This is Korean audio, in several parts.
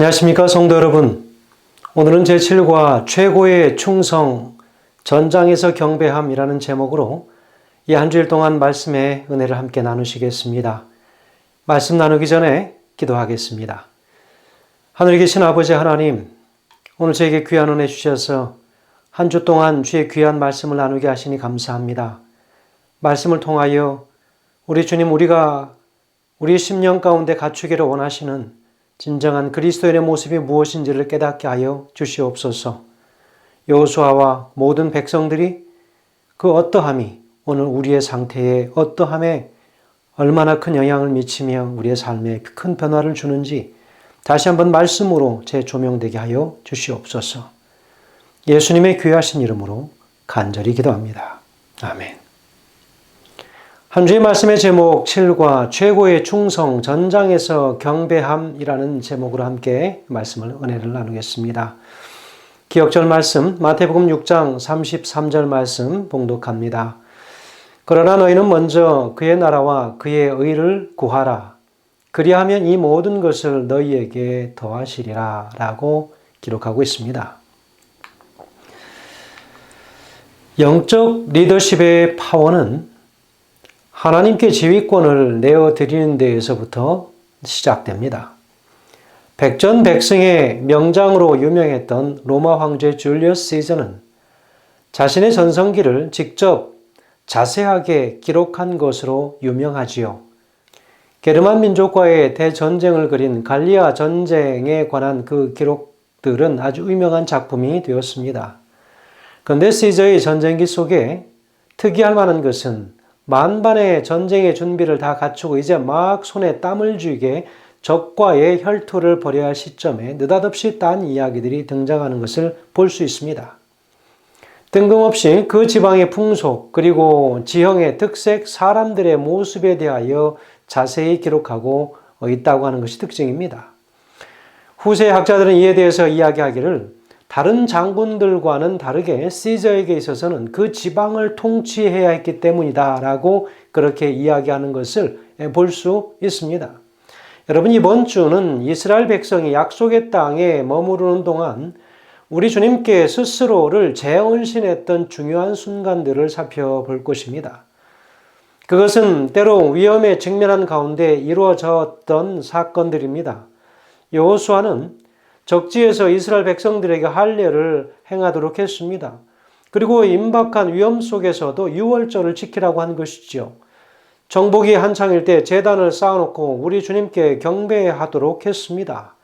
안녕하십니까 성도 여러분. 오늘은 제7과 최고의 충성, 전장에서 경배함이라는 제목으로 이 한 주일 동안 말씀의 은혜를 함께 나누시겠습니다. 말씀 나누기 전에 기도하겠습니다. 하늘에 계신 아버지 하나님, 오늘 저에게 귀한 은혜 주셔서 한 주 동안 주의 귀한 말씀을 나누게 하시니 감사합니다. 말씀을 통하여 우리 주님, 우리가 우리 심령 가운데 갖추기를 원하시는 진정한 그리스도인의 모습이 무엇인지를 깨닫게 하여 주시옵소서. 여호수아와 모든 백성들이 그 어떠함이 오늘 우리의 상태에 어떠함에 얼마나 큰 영향을 미치며 우리의 삶에 큰 변화를 주는지 다시 한번 말씀으로 재조명되게 하여 주시옵소서. 예수님의 귀하신 이름으로 간절히 기도합니다. 아멘. 한 주의 말씀의 제목 7과 최고의 충성, 전장에서 경배함이라는 제목으로 함께 말씀을 은혜를 나누겠습니다. 기억절 말씀 마태복음 6장 33절 말씀 봉독합니다. 그러나 너희는 먼저 그의 나라와 그의 의를 구하라. 그리하면 이 모든 것을 너희에게 더하시리라 라고 기록하고 있습니다. 영적 리더십의 파워는 하나님께 지휘권을 내어드리는 데에서부터 시작됩니다. 백전백승의 명장으로 유명했던 로마 황제 줄리어스 시저는 자신의 전성기를 직접 자세하게 기록한 것으로 유명하지요. 게르만 민족과의 대전쟁을 그린 갈리아 전쟁에 관한 그 기록들은 아주 유명한 작품이 되었습니다. 그런데 시저의 전쟁기 속에 특이할 만한 것은 만반의 전쟁의 준비를 다 갖추고 이제 막 손에 땀을 쥐게 적과의 혈투를 벌여야 할 시점에 느닷없이 딴 이야기들이 등장하는 것을 볼 수 있습니다. 뜬금없이 그 지방의 풍속 그리고 지형의 특색, 사람들의 모습에 대하여 자세히 기록하고 있다고 하는 것이 특징입니다. 후세 학자들은 이에 대해서 이야기하기를 다른 장군들과는 다르게 시저에게 있어서는 그 지방을 통치해야 했기 때문이다 라고 그렇게 이야기하는 것을 볼 수 있습니다. 여러분, 이번 주는 이스라엘 백성이 약속의 땅에 머무르는 동안 우리 주님께 스스로를 재언신했던 중요한 순간들을 살펴볼 것입니다. 그것은 때로 위험에 직면한 가운데 이루어졌던 사건들입니다. 여호수아는 적지에서 이스라엘 백성들에게 할례를 행하도록 했습니다. 그리고 임박한 위험 속에서도 유월절을 지키라고 한 것이죠. 정복이 한창일 때 제단을 쌓아놓고 우리 주님께 경배하도록 했습니다.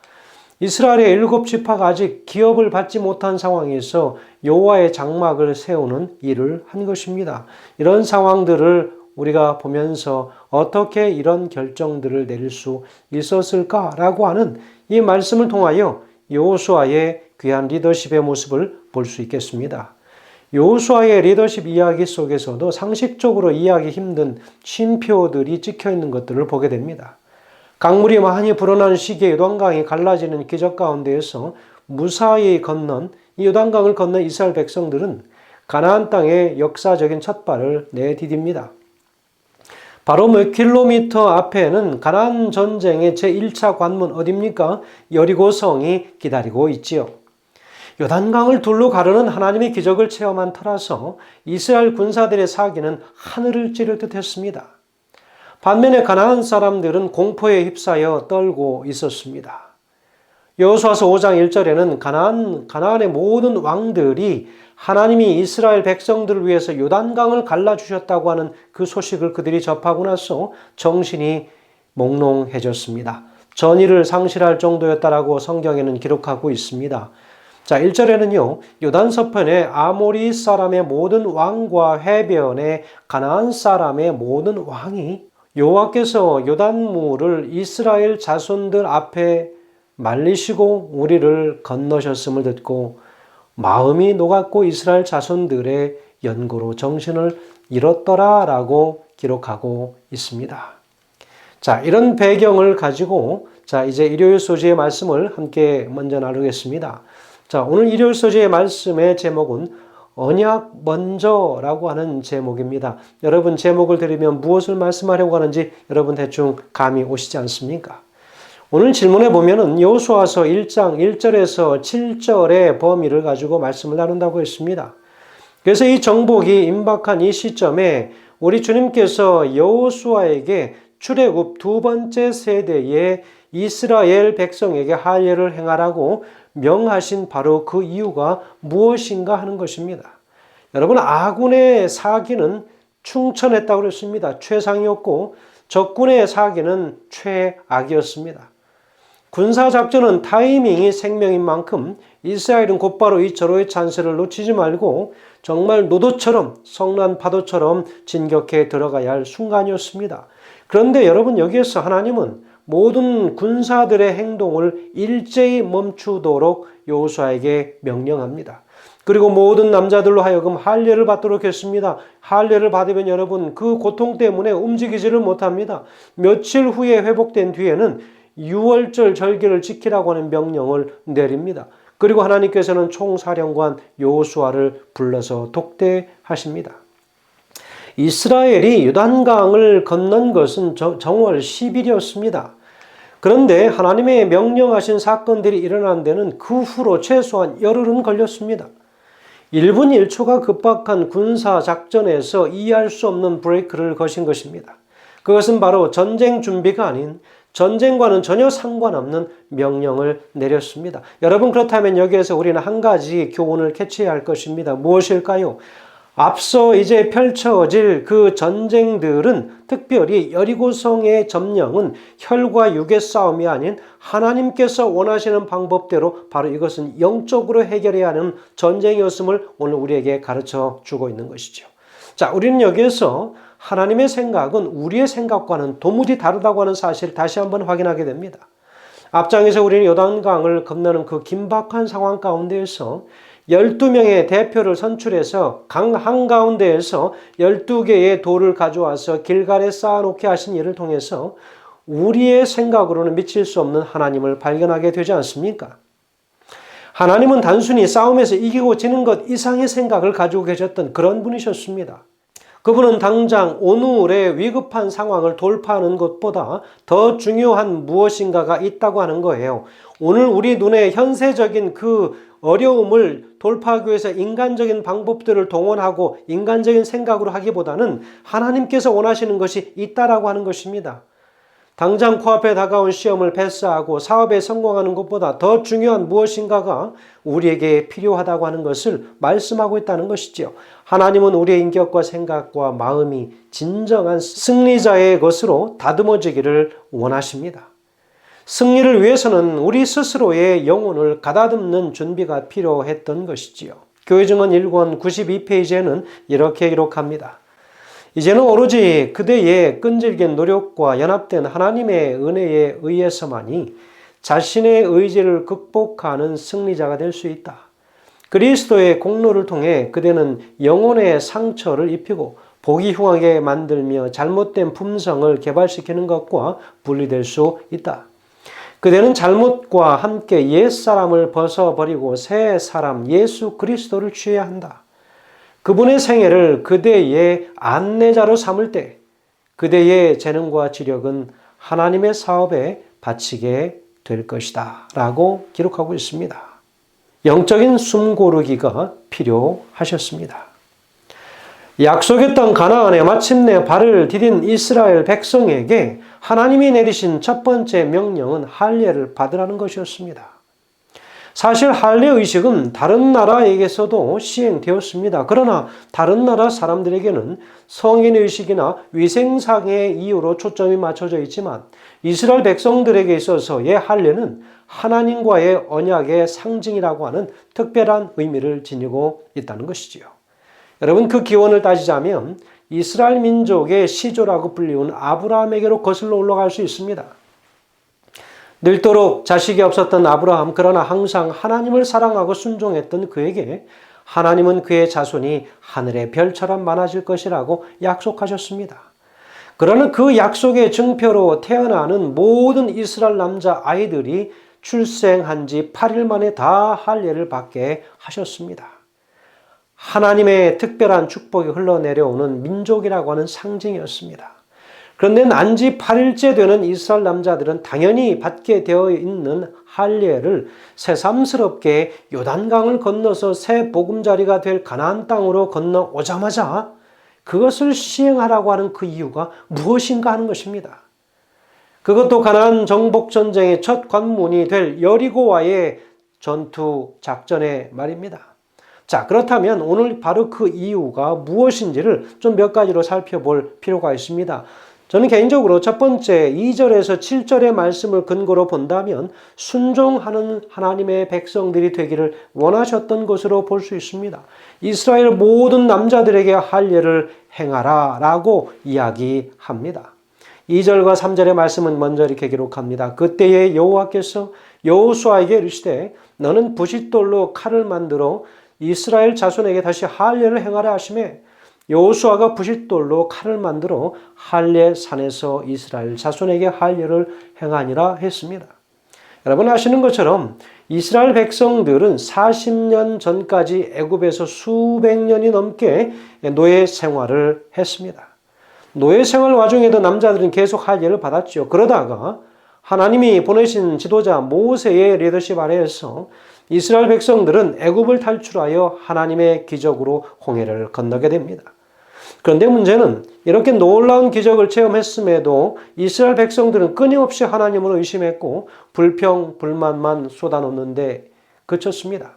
이스라엘의 7지파가 아직 기업을 받지 못한 상황에서 여호와의 장막을 세우는 일을 한 것입니다. 이런 상황들을 우리가 보면서 어떻게 이런 결정들을 내릴 수 있었을까라고 하는 이 말씀을 통하여 여호수아의 귀한 리더십의 모습을 볼 수 있겠습니다. 여호수아의 리더십 이야기 속에서도 상식적으로 이해하기 힘든 쉼표들이 찍혀 있는 것들을 보게 됩니다. 강물이 많이 불어나는 시기에 요단강이 갈라지는 기적 가운데에서 무사히 건넌 이 요단강을 건넌 이스라엘 백성들은 가나안 땅의 역사적인 첫발을 내디딥니다. 바로 몇 킬로미터 앞에는 가나안 전쟁의 제1차 관문 어디입니까? 여리고성이 기다리고 있지요. 요단강을 둘로 가르는 하나님의 기적을 체험한 터라서 이스라엘 군사들의 사기는 하늘을 찌를 듯 했습니다. 반면에 가나안 사람들은 공포에 휩싸여 떨고 있었습니다. 여호수아서 5장 1절에는 가나안의 모든 왕들이 하나님이 이스라엘 백성들을 위해서 요단강을 갈라주셨다고 하는 그 소식을 그들이 접하고 나서 정신이 몽롱해졌습니다. 전의를 상실할 정도였다라고 성경에는 기록하고 있습니다. 자, 1절에는요, 요단 서편에 아모리 사람의 모든 왕과 해변에 가나안 사람의 모든 왕이 여호와께서 요단물을 이스라엘 자손들 앞에 말리시고 우리를 건너셨음을 듣고 마음이 녹았고 이스라엘 자손들의 연고로 정신을 잃었더라라고 기록하고 있습니다. 자, 이런 배경을 가지고 이제 일요일 소지의 말씀을 함께 먼저 나누겠습니다. 자, 오늘 일요일 소지의 말씀의 제목은 언약 먼저라고 하는 제목입니다. 여러분, 제목을 들으면 무엇을 말씀하려고 하는지 여러분 대충 감이 오시지 않습니까? 오늘 질문에 보면은 여호수아서 1장 1절에서 7절의 범위를 가지고 말씀을 나눈다고 했습니다. 그래서 이 정복이 임박한 이 시점에 우리 주님께서 여호수아에게 출애굽 두 번째 세대의 이스라엘 백성에게 할례를 행하라고 명하신 바로 그 이유가 무엇인가 하는 것입니다. 여러분, 아군의 사기는 충천했다고 그랬습니다. 최상이었고 적군의 사기는 최악이었습니다. 군사작전은 타이밍이 생명인 만큼 이스라엘은 곧바로 이 절호의 찬스를 놓치지 말고 정말 노도처럼 성난 파도처럼 진격해 들어가야 할 순간이었습니다. 그런데 여러분, 여기에서 하나님은 모든 군사들의 행동을 일제히 멈추도록 여호수아에게 명령합니다. 그리고 모든 남자들로 하여금 할례를 받도록 했습니다. 할례를 받으면 여러분 그 고통 때문에 움직이지를 못합니다. 며칠 후에 회복된 뒤에는 유월절 절기를 지키라고 하는 명령을 내립니다. 그리고 하나님께서는 총사령관 여호수아를 불러서 독대하십니다. 이스라엘이 요단강을 건넌 것은 정월 10일이었습니다. 그런데 하나님의 명령하신 사건들이 일어난 데는 그 후로 최소한 열흘은 걸렸습니다. 1분 1초가 급박한 군사작전에서 이해할 수 없는 브레이크를 거신 것입니다. 그것은 바로 전쟁 준비가 아닌 전쟁과는 전혀 상관없는 명령을 내렸습니다. 여러분, 그렇다면 여기에서 우리는 한 가지 교훈을 캐치해야 할 것입니다. 무엇일까요? 앞서 이제 펼쳐질 그 전쟁들은, 특별히 여리고성의 점령은 혈과 육의 싸움이 아닌 하나님께서 원하시는 방법대로 바로 이것은 영적으로 해결해야 하는 전쟁이었음을 오늘 우리에게 가르쳐 주고 있는 것이죠. 자, 우리는 여기에서 하나님의 생각은 우리의 생각과는 도무지 다르다고 하는 사실을 다시 한번 확인하게 됩니다. 앞장에서 우리는 요단강을 건너는 그 긴박한 상황 가운데에서 12명의 대표를 선출해서 강 한가운데에서 12개의 돌을 가져와서 길갈에 쌓아놓게 하신 일을 통해서 우리의 생각으로는 미칠 수 없는 하나님을 발견하게 되지 않습니까? 하나님은 단순히 싸움에서 이기고 지는 것 이상의 생각을 가지고 계셨던 그런 분이셨습니다. 그분은 당장 오늘의 위급한 상황을 돌파하는 것보다 더 중요한 무엇인가가 있다고 하는 거예요. 오늘 우리 눈에 현세적인 그 어려움을 돌파하기 위해서 인간적인 방법들을 동원하고 인간적인 생각으로 하기보다는 하나님께서 원하시는 것이 있다라고 하는 것입니다. 당장 코앞에 다가온 시험을 패스하고 사업에 성공하는 것보다 더 중요한 무엇인가가 우리에게 필요하다고 하는 것을 말씀하고 있다는 것이지요. 하나님은 우리의 인격과 생각과 마음이 진정한 승리자의 것으로 다듬어지기를 원하십니다. 승리를 위해서는 우리 스스로의 영혼을 가다듬는 준비가 필요했던 것이지요. 교회증언 1권 92페이지에는 이렇게 기록합니다. 이제는 오로지 그대의 끈질긴 노력과 연합된 하나님의 은혜에 의해서만이 자신의 의지를 극복하는 승리자가 될 수 있다. 그리스도의 공로를 통해 그대는 영혼의 상처를 입히고 보기 흉하게 만들며 잘못된 품성을 개발시키는 것과 분리될 수 있다. 그대는 잘못과 함께 옛사람을 벗어버리고 새 사람 예수 그리스도를 취해야 한다. 그분의 생애를 그대의 안내자로 삼을 때 그대의 재능과 지력은 하나님의 사업에 바치게 될 것이다 라고 기록하고 있습니다. 영적인 숨고르기가 필요하셨습니다. 약속의 땅 가나안에 마침내 발을 디딘 이스라엘 백성에게 하나님이 내리신 첫 번째 명령은 할례를 받으라는 것이었습니다. 사실 할례 의식은 다른 나라에게서도 시행되었습니다. 그러나 다른 나라 사람들에게는 성인 의식이나 위생상의 이유로 초점이 맞춰져 있지만 이스라엘 백성들에게 있어서의 할례는 하나님과의 언약의 상징이라고 하는 특별한 의미를 지니고 있다는 것이지요. 여러분, 그 기원을 따지자면 이스라엘 민족의 시조라고 불리운 아브라함에게로 거슬러 올라갈 수 있습니다. 늙도록 자식이 없었던 아브라함, 그러나 항상 하나님을 사랑하고 순종했던 그에게 하나님은 그의 자손이 하늘의 별처럼 많아질 것이라고 약속하셨습니다. 그러나 그 약속의 증표로 태어나는 모든 이스라엘 남자 아이들이 출생한 지 8일 만에 다 할례를 받게 하셨습니다. 하나님의 특별한 축복이 흘러내려오는 민족이라고 하는 상징이었습니다. 그런데 난지 8일째 되는 이스라엘 남자들은 당연히 받게 되어 있는 할례를 새삼스럽게 요단강을 건너서 새 보금자리가 될 가나안 땅으로 건너오자마자 그것을 시행하라고 하는 그 이유가 무엇인가 하는 것입니다. 그것도 가나안 정복 전쟁의 첫 관문이 될 여리고와의 전투 작전의 말입니다. 자, 그렇다면 오늘 바로 그 이유가 무엇인지를 좀 몇 가지로 살펴볼 필요가 있습니다. 저는 개인적으로 첫 번째 2절에서 7절의 말씀을 근거로 본다면 순종하는 하나님의 백성들이 되기를 원하셨던 것으로 볼 수 있습니다. 이스라엘 모든 남자들에게 할례를 행하라 라고 이야기합니다. 2절과 3절의 말씀은 먼저 이렇게 기록합니다. 그때에 여호와께서 여호수아에게 이르시되 너는 부싯돌로 칼을 만들어 이스라엘 자손에게 다시 할례를 행하라 하시매 여호수아가 부싯돌로 칼을 만들어 할례 산에서 이스라엘 자손에게 할례를 행하니라 했습니다. 여러분 아시는 것처럼 이스라엘 백성들은 40년 전까지 애굽에서 수백 년이 넘게 노예 생활을 했습니다. 노예 생활 와중에도 남자들은 계속 할례를 받았죠. 그러다가 하나님이 보내신 지도자 모세의 리더십 아래에서 이스라엘 백성들은 애굽을 탈출하여 하나님의 기적으로 홍해를 건너게 됩니다. 그런데 문제는 이렇게 놀라운 기적을 체험했음에도 이스라엘 백성들은 끊임없이 하나님을 의심했고 불평, 불만만 쏟아놓는데 그쳤습니다.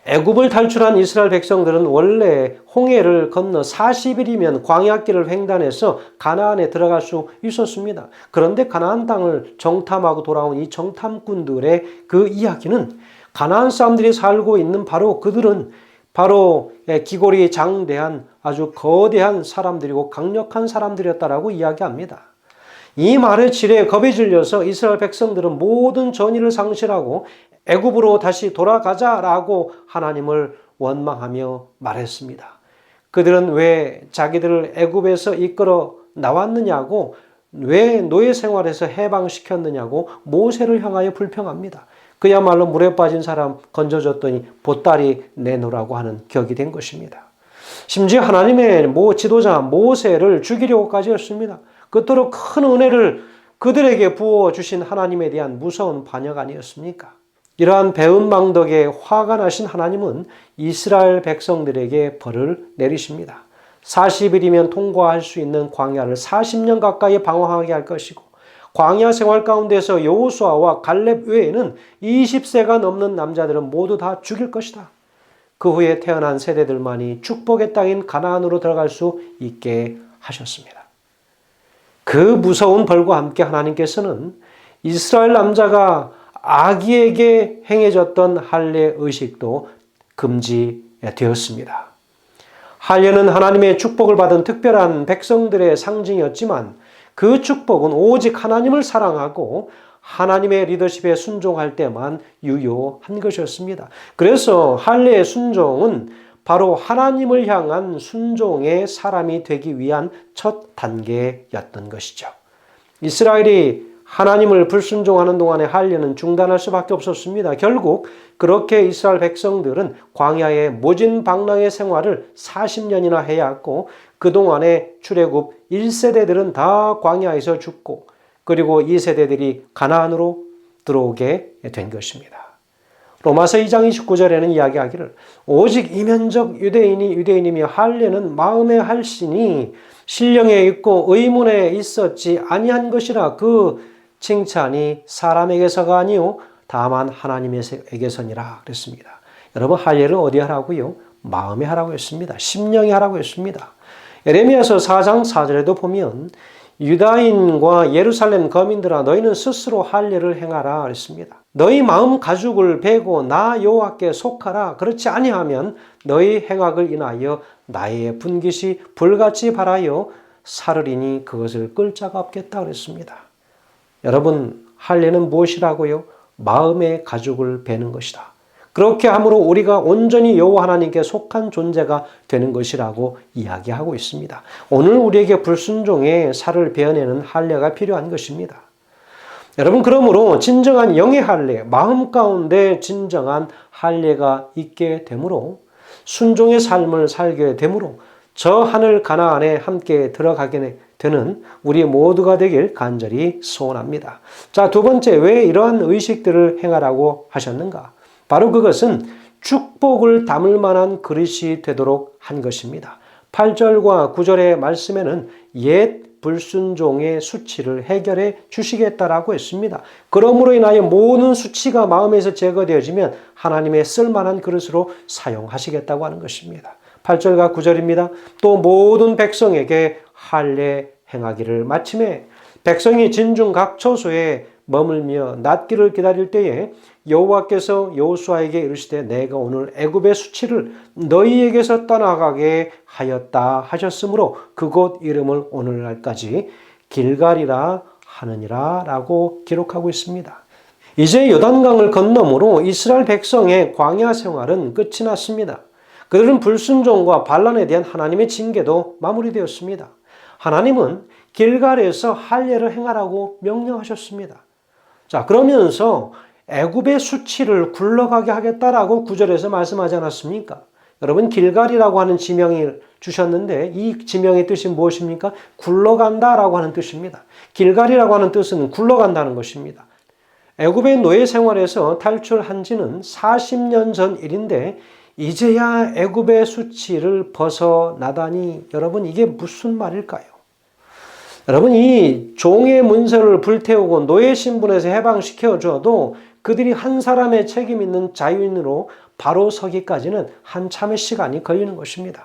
애굽을 탈출한 이스라엘 백성들은 원래 홍해를 건너 40일이면 광야길을 횡단해서 가나안에 들어갈 수 있었습니다. 그런데 가나안 땅을 정탐하고 돌아온 이 정탐꾼들의 그 이야기는 가나안 사람들이 살고 있는 바로 그들은 바로 기골이 장대한 아주 거대한 사람들이고 강력한 사람들이었다라고 이야기합니다. 이 말의 질에 겁이 질려서 이스라엘 백성들은 모든 전의를 상실하고 애굽으로 다시 돌아가자라고 하나님을 원망하며 말했습니다. 그들은 왜 자기들을 애굽에서 이끌어 나왔느냐고, 왜 노예 생활에서 해방시켰느냐고 모세를 향하여 불평합니다. 그야말로 물에 빠진 사람 건져줬더니 보따리 내놓으라고 하는 격이 된 것입니다. 심지어 하나님의 지도자 모세를 죽이려고까지 했습니다. 그토록 큰 은혜를 그들에게 부어주신 하나님에 대한 무서운 반역 아니었습니까? 이러한 배은망덕에 화가 나신 하나님은 이스라엘 백성들에게 벌을 내리십니다. 40일이면 통과할 수 있는 광야를 40년 가까이 방황하게 할 것이고 광야 생활 가운데서 여호수아와 갈렙 외에는 20세가 넘는 남자들은 모두 다 죽일 것이다. 그 후에 태어난 세대들만이 축복의 땅인 가나안으로 들어갈 수 있게 하셨습니다. 그 무서운 벌과 함께 하나님께서는 이스라엘 남자가 아기에게 행해졌던 할례 의식도 금지되었습니다. 할례는 하나님의 축복을 받은 특별한 백성들의 상징이었지만 그 축복은 오직 하나님을 사랑하고 하나님의 리더십에 순종할 때만 유효한 것이었습니다. 그래서 할례의 순종은 바로 하나님을 향한 순종의 사람이 되기 위한 첫 단계였던 것이죠. 이스라엘이 하나님을 불순종하는 동안에 할례는 중단할 수밖에 없었습니다. 결국 그렇게 이스라엘 백성들은 광야의 모진방랑의 생활을 40년이나 해야 했고 그동안에 출애굽 1세대들은 다 광야에서 죽고 그리고 2세대들이 가나안으로 들어오게 된 것입니다. 로마서 2장 29절에는 이야기하기를 오직 이면적 유대인이며 할례는 마음에 할신이 신령에 있고 의문에 있었지 아니한 것이라 그 칭찬이 사람에게서가 아니요 다만 하나님에게서니라 그랬습니다. 여러분 할례를 어디 하라고요? 마음에 하라고 했습니다. 심령에 하라고 했습니다. 예레미야서 4장 4절에도 보면 유다인과 예루살렘 거민들아 너희는 스스로 할례를 행하라 그랬습니다. 너희 마음 가죽을 베고 나 여호와께 속하라. 그렇지 아니하면 너희 행악을 인하여 나의 분깃이 불같이 발하여 사르리니 그것을 끌 자가 없겠다 그랬습니다. 여러분 할례는 무엇이라고요? 마음의 가죽을 베는 것이다. 그렇게 함으로 우리가 온전히 여호와 하나님께 속한 존재가 되는 것이라고 이야기하고 있습니다. 오늘 우리에게 불순종의 살을 베어내는 할례가 필요한 것입니다. 여러분 그러므로 진정한 영의 할례, 마음 가운데 진정한 할례가 있게 되므로 순종의 삶을 살게 되므로 저 하늘 가나안에 함께 들어가게 되는 우리 모두가 되길 간절히 소원합니다. 자, 두 번째, 왜 이러한 의식들을 행하라고 하셨는가? 바로 그것은 축복을 담을 만한 그릇이 되도록 한 것입니다. 8절과 9절의 말씀에는 옛 불순종의 수치를 해결해 주시겠다라고 했습니다. 그러므로 인하여 모든 수치가 마음에서 제거되어지면 하나님의 쓸만한 그릇으로 사용하시겠다고 하는 것입니다. 8절과 9절입니다. 또 모든 백성에게 할례 행하기를 마침에 백성이 진중 각 처소에 머물며 낫기를 기다릴 때에 여호와께서 여호수아에게 이르시되 내가 오늘 애굽의 수치를 너희에게서 떠나가게 하였다 하셨으므로 그곳 이름을 오늘날까지 길갈이라 하느니라 라고 기록하고 있습니다. 이제 요단강을 건너므로 이스라엘 백성의 광야 생활은 끝이 났습니다. 그들은 불순종과 반란에 대한 하나님의 징계도 마무리되었습니다. 하나님은 길갈에서 할례를 행하라고 명령하셨습니다. 자, 그러면서 애굽의 수치를 굴러가게 하겠다라고 9절에서 말씀하지 않았습니까? 여러분, 길갈이라고 하는 지명을 주셨는데 이 지명의 뜻이 무엇입니까? 굴러간다라고 하는 뜻입니다. 길갈이라고 하는 뜻은 굴러간다는 것입니다. 애굽의 노예 생활에서 탈출한 지는 40년 전 일인데 이제야 애굽의 수치를 벗어나다니 여러분, 이게 무슨 말일까요? 여러분, 이 종의 문서를 불태우고 노예 신분에서 해방시켜줘도 그들이 한 사람의 책임 있는 자유인으로 바로 서기까지는 한참의 시간이 걸리는 것입니다.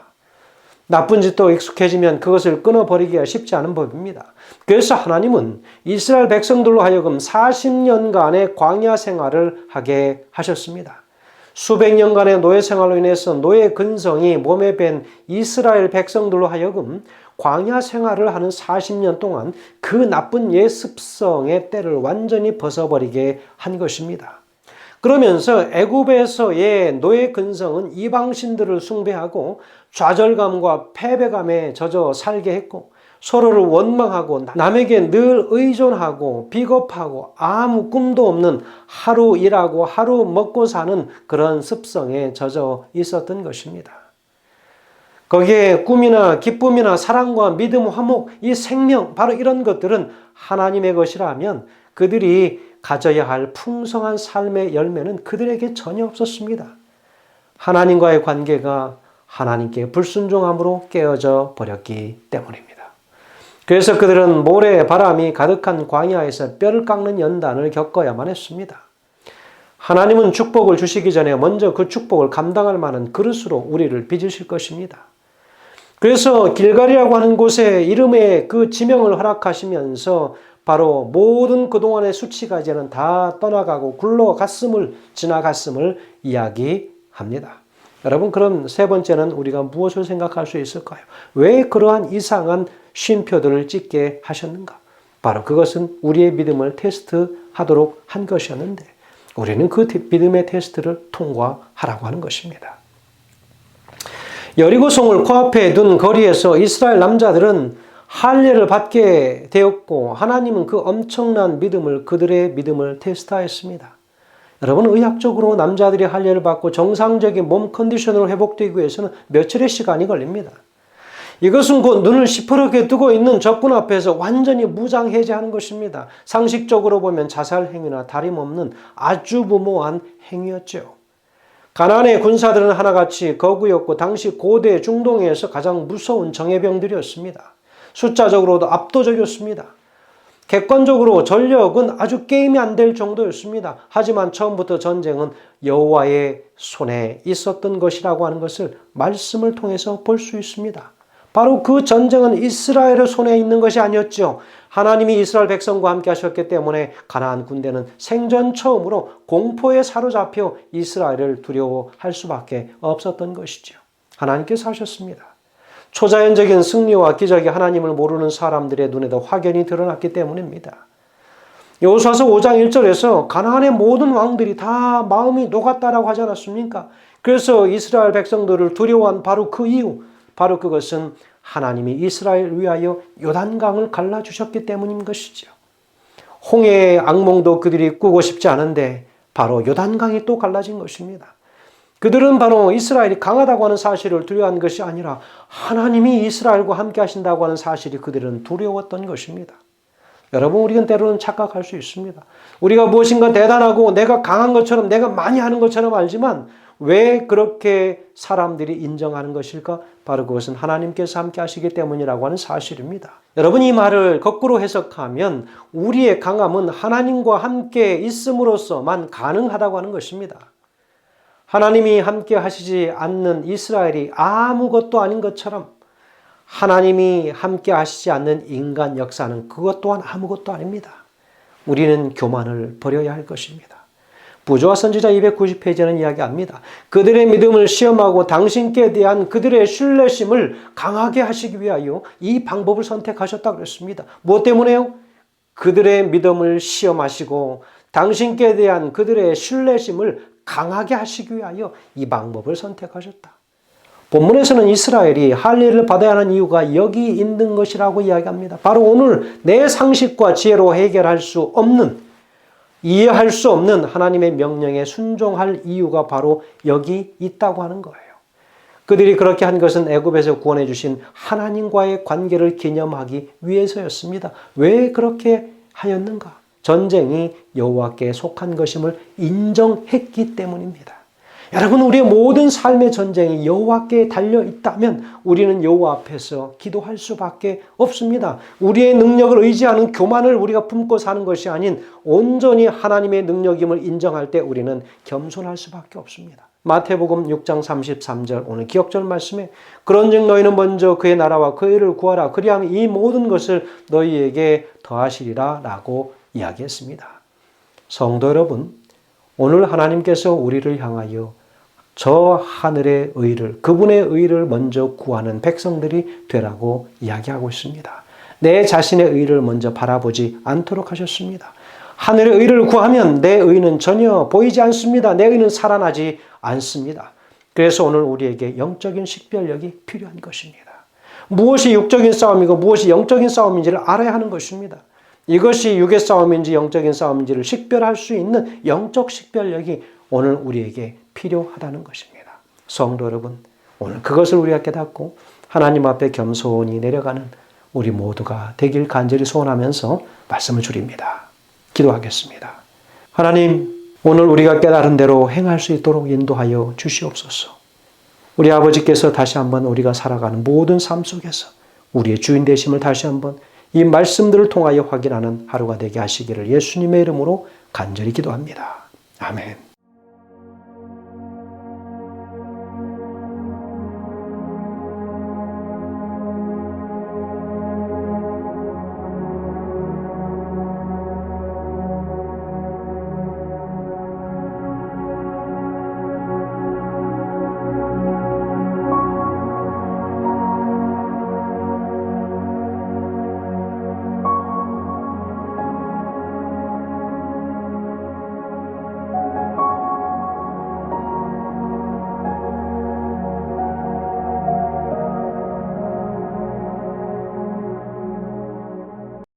나쁜 짓도 익숙해지면 그것을 끊어버리기가 쉽지 않은 법입니다. 그래서 하나님은 이스라엘 백성들로 하여금 40년간의 광야 생활을 하게 하셨습니다. 수백 년간의 노예 생활로 인해서 노예 근성이 몸에 밴 이스라엘 백성들로 하여금 광야 생활을 하는 40년 동안 그 나쁜 옛 습성의 때를 완전히 벗어버리게 한 것입니다. 그러면서 애굽에서의 노예 근성은 이방신들을 숭배하고 좌절감과 패배감에 젖어 살게 했고 서로를 원망하고 남에게 늘 의존하고 비겁하고 아무 꿈도 없는 하루 일하고 하루 먹고 사는 그런 습성에 젖어 있었던 것입니다. 거기에 꿈이나 기쁨이나 사랑과 믿음, 화목, 이 생명, 바로 이런 것들은 하나님의 것이라면 그들이 가져야 할 풍성한 삶의 열매는 그들에게 전혀 없었습니다. 하나님과의 관계가 하나님께 불순종함으로 깨어져 버렸기 때문입니다. 그래서 그들은 모래 바람이 가득한 광야에서 뼈를 깎는 연단을 겪어야만 했습니다. 하나님은 축복을 주시기 전에 먼저 그 축복을 감당할 만한 그릇으로 우리를 빚으실 것입니다. 그래서 길갈이라고 하는 곳에 이름의 그 지명을 허락하시면서 바로 모든 그동안의 수치가 이제는 다 떠나가고 굴러갔음을, 지나갔음을 이야기합니다. 여러분, 그럼 세 번째는 우리가 무엇을 생각할 수 있을까요? 왜 그러한 이상한 쉼표들을 찍게 하셨는가? 바로 그것은 우리의 믿음을 테스트하도록 한 것이었는데 우리는 그 믿음의 테스트를 통과하라고 하는 것입니다. 여리고성을 코앞에 둔 거리에서 이스라엘 남자들은 할례를 받게 되었고 하나님은 그 엄청난 믿음을, 그들의 믿음을 테스트하였습니다. 여러분, 의학적으로 남자들이 할례를 받고 정상적인 몸 컨디션으로 회복되기 위해서는 며칠의 시간이 걸립니다. 이것은 곧 눈을 시퍼렇게 뜨고 있는 적군 앞에서 완전히 무장해제하는 것입니다. 상식적으로 보면 자살 행위나 다름없는 아주 무모한 행위였죠. 가나안의 군사들은 하나같이 거구였고 당시 고대 중동에서 가장 무서운 정예병들이었습니다. 숫자적으로도 압도적이었습니다. 객관적으로 전력은 아주 게임이 안 될 정도였습니다. 하지만 처음부터 전쟁은 여호와의 손에 있었던 것이라고 하는 것을 말씀을 통해서 볼 수 있습니다. 바로 그 전쟁은 이스라엘의 손에 있는 것이 아니었죠. 하나님이 이스라엘 백성과 함께 하셨기 때문에 가나안 군대는 생전 처음으로 공포에 사로잡혀 이스라엘을 두려워할 수밖에 없었던 것이죠. 하나님께서 하셨습니다. 초자연적인 승리와 기적이 하나님을 모르는 사람들의 눈에도 확연히 드러났기 때문입니다. 여호수아서 5장 1절에서 가나안의 모든 왕들이 다 마음이 녹았다라고 하지 않았습니까? 그래서 이스라엘 백성들을 두려워한 바로 그 이유, 바로 그것은 하나님이 이스라엘을 위하여 요단강을 갈라주셨기 때문인 것이죠. 홍해의 악몽도 그들이 꾸고 싶지 않은데 바로 요단강이 또 갈라진 것입니다. 그들은 바로 이스라엘이 강하다고 하는 사실을 두려워한 것이 아니라 하나님이 이스라엘과 함께 하신다고 하는 사실이 그들은 두려웠던 것입니다. 여러분, 우리는 때로는 착각할 수 있습니다. 우리가 무엇인가 대단하고 내가 강한 것처럼, 내가 많이 하는 것처럼 알지만 왜 그렇게 사람들이 인정하는 것일까? 바로 그것은 하나님께서 함께 하시기 때문이라고 하는 사실입니다. 여러분, 이 말을 거꾸로 해석하면 우리의 강함은 하나님과 함께 있음으로써만 가능하다고 하는 것입니다. 하나님이 함께 하시지 않는 이스라엘이 아무것도 아닌 것처럼 하나님이 함께 하시지 않는 인간 역사는 그것 또한 아무것도 아닙니다. 우리는 교만을 버려야 할 것입니다. 부조와 선지자 290페이지는 이야기합니다. 그들의 믿음을 시험하고 당신께 대한 그들의 신뢰심을 강하게 하시기 위하여 이 방법을 선택하셨다고 그랬습니다. 무엇 때문에요? 그들의 믿음을 시험하시고 당신께 대한 그들의 신뢰심을 강하게 하시기 위하여 이 방법을 선택하셨다. 본문에서는 이스라엘이 할례를 받아야 하는 이유가 여기 있는 것이라고 이야기합니다. 바로 오늘 내 상식과 지혜로 해결할 수 없는, 이해할 수 없는 하나님의 명령에 순종할 이유가 바로 여기 있다고 하는 거예요. 그들이 그렇게 한 것은 애굽에서 구원해 주신 하나님과의 관계를 기념하기 위해서였습니다. 왜 그렇게 하였는가? 전쟁이 여호와께 속한 것임을 인정했기 때문입니다. 여러분, 우리의 모든 삶의 전쟁이 여호와께 달려 있다면 우리는 여호와 앞에서 기도할 수밖에 없습니다. 우리의 능력을 의지하는 교만을 우리가 품고 사는 것이 아닌 온전히 하나님의 능력임을 인정할 때 우리는 겸손할 수밖에 없습니다. 마태복음 6장 33절 오늘 기억절 말씀에 그런즉 너희는 먼저 그의 나라와 그의 의를 구하라. 그리하면 이 모든 것을 너희에게 더하시리라 라고 이야기했습니다. 성도 여러분, 오늘 하나님께서 우리를 향하여 저 하늘의 의를, 그분의 의를 먼저 구하는 백성들이 되라고 이야기하고 있습니다. 내 자신의 의를 먼저 바라보지 않도록 하셨습니다. 하늘의 의를 구하면 내 의는 전혀 보이지 않습니다. 내 의는 살아나지 않습니다. 그래서 오늘 우리에게 영적인 식별력이 필요한 것입니다. 무엇이 육적인 싸움이고 무엇이 영적인 싸움인지를 알아야 하는 것입니다. 이것이 육의 싸움인지 영적인 싸움인지를 식별할 수 있는 영적 식별력이 오늘 우리에게 필요하다는 것입니다. 성도 여러분, 오늘 그것을 우리가 깨닫고 하나님 앞에 겸손히 내려가는 우리 모두가 되길 간절히 소원하면서 말씀을 드립니다. 기도하겠습니다. 하나님, 오늘 우리가 깨달은 대로 행할 수 있도록 인도하여 주시옵소서. 우리 아버지께서 다시 한번 우리가 살아가는 모든 삶 속에서 우리의 주인 되심을 다시 한번 이 말씀들을 통하여 확인하는 하루가 되게 하시기를 예수님의 이름으로 간절히 기도합니다. 아멘.